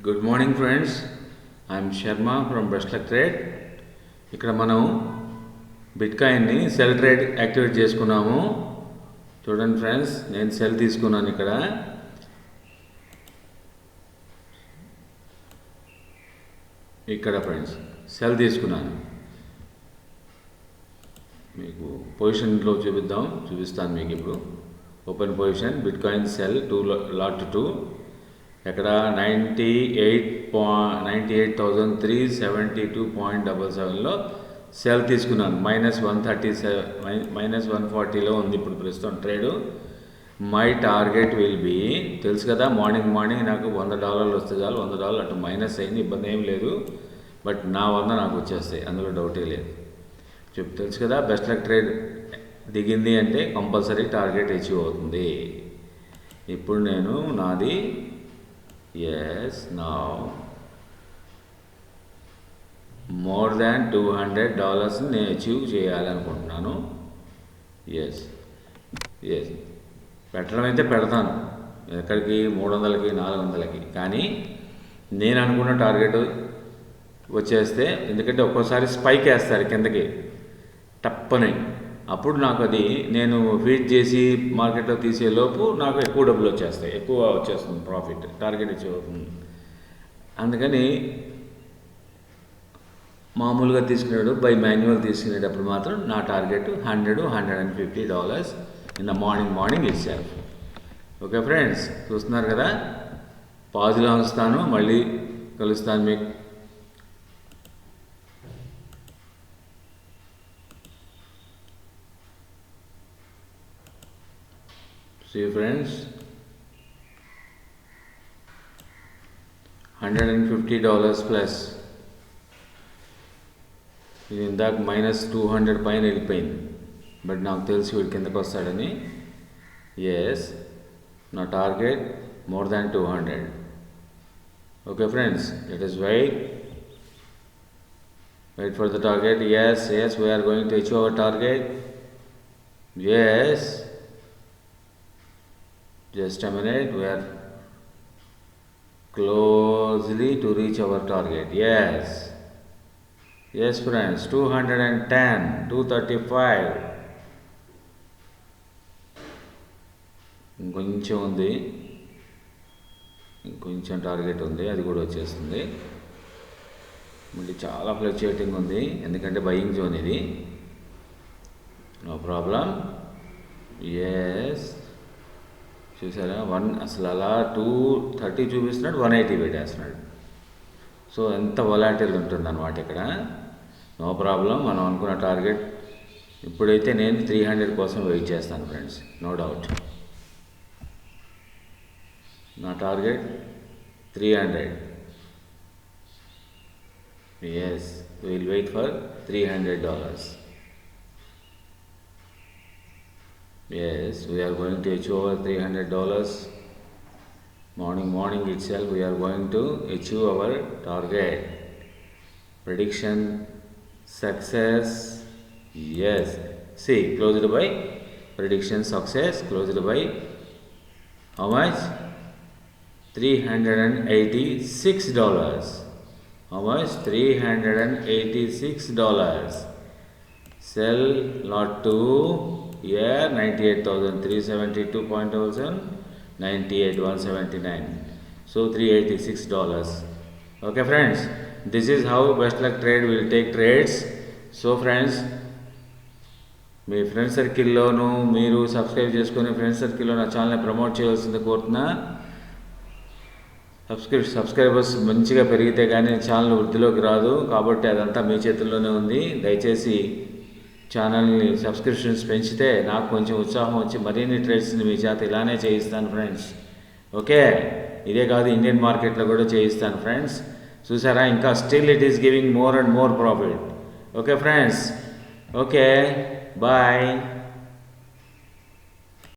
Good morning friends, I'm Sharma from best luck trade. ఇక్కడ మనం బిట్కాయిన్ని cell trade activate చేసుకున్నాము. చూడండి ఫ్రెండ్స్, నేను సెల్ తీసుకున్నాను. ఇక్కడ ఫ్రెండ్స్ సెల్ తీసుకున్నాను. మీకు పొజిషన్లో చూపిస్తాను మీకు. ఇప్పుడు open position bitcoin sell lot 2 ఎక్కడ 98,372.77లో సెల్ తీసుకున్నాను. -140లో ఉంది ఇప్పుడు ప్రస్తుతం trade. My target will be, తెలుసు కదా, మార్నింగ్ నాకు $100 వస్తే చాలు. $100 అటు మైనస్ అయింది, ఇబ్బంది ఏం లేదు. బట్ నా 100 నాకు వచ్చేస్తాయి, అందులో డౌటే లేదు. తెలుసు కదా, బెస్ట్ లక్ ట్రేడ్ దిగింది అంటే కంపల్సరీ టార్గెట్ అచీవ్ అవుతుంది. ఇప్పుడు నేను నాది నా మోర్ దాన్ $200 నేను అచీవ్ చేయాలనుకుంటున్నాను. ఎస్ పెట్టడం అయితే పెడతాను, ఎక్కడికి 300కి 400కి. కానీ నేను అనుకున్న టార్గెట్ వచ్చేస్తే, ఎందుకంటే ఒక్కోసారి స్పైక్ వేస్తారు కిందకి టప్పని, అప్పుడు నాకు అది నేను ఫీడ్ చేసి మార్కెట్లో తీసేలోపు నాకు ఎక్కువ డబ్బులు వచ్చేస్తాయి, ఎక్కువ వచ్చేస్తుంది ప్రాఫిట్, టార్గెట్ అచీవ్ అవుతుంది. అందుకని మామూలుగా బై మాన్యువల్ తీసుకునేటప్పుడు మాత్రం నా టార్గెట్ $100-150 ఇన్ ద మార్నింగ్ ఇచ్చారు. ఓకే ఫ్రెండ్స్, చూస్తున్నారు కదా, పాజులో ఉంచుతాను, మళ్ళీ కలుస్తాను మీకు. See friends, $150 plus. ఇది ఇందాక -200 పైన వెళ్ళిపోయింది, బట్ నాకు తెలిసి వీడి కిందకు వస్తాడని. ఎస్, నా target more than 200. Okay friends, let us wait for the target. Yes, we are going to achieve our target. Yes, just a minute, we are closely to reach our target. Yes friends, 210, 235, ఇంకొంచెం ఉంది, ఇంకొంచెం target ఉంది, అది కూడా వచ్చేస్తుంది. మళ్ళీ చాలా fluctuating ఉంది, ఎందుకంటే బయింగ్ జోన్ ఇది. No problem. ఎస్, చూసారా, అసలు అలా 230 చూపిస్తున్నాడు, 180 పెట్టేస్తున్నాడు. సో ఎంత వొలాటిల్ ఉంటుందన్నమాట ఇక్కడ. నో ప్రాబ్లం, మనం అనుకున్న టార్గెట్. ఇప్పుడైతే నేను 300 కోసం వెయిట్ చేస్తాను ఫ్రెండ్స్, నో డౌట్. నా target 300. Yes, will wait for $300. Yes, we are going to achieve over $300. Morning itself, we are going to achieve our target. Prediction success. Yes, see, closed by prediction success, closed by how much? $386. How much? $386. Sell lot 2. 98,372.1000, 98,179. So $386. Okay friends, this is how Best Luck Trade will take trades. So friends, me friend సర్కిల్లోనూ మీరు subscribe చేసుకుని friend సర్కిల్లో నా ఛానల్ని promote చేయవలసింది కోరుతున్నా. Subscribers మంచిగా పెరిగితే కానీ ఛానల్ వృద్ధిలోకి రాదు, కాబట్టి అదంతా మీ చేతుల్లోనే ఉంది. దయచేసి ఛానల్ని సబ్స్క్రిప్షన్స్ పెంచితే నాకు కొంచెం ఉత్సాహం వచ్చి మరిన్ని ట్రేడ్స్ని మీ చేత ఇలానే చేయిస్తాను ఫ్రెండ్స్. ఓకే, ఇదే కాదు, ఇండియన్ మార్కెట్లో కూడా చేయిస్తాను ఫ్రెండ్స్. చూసారా, ఇంకా still it is giving more and more profit. Okay friends, okay, bye.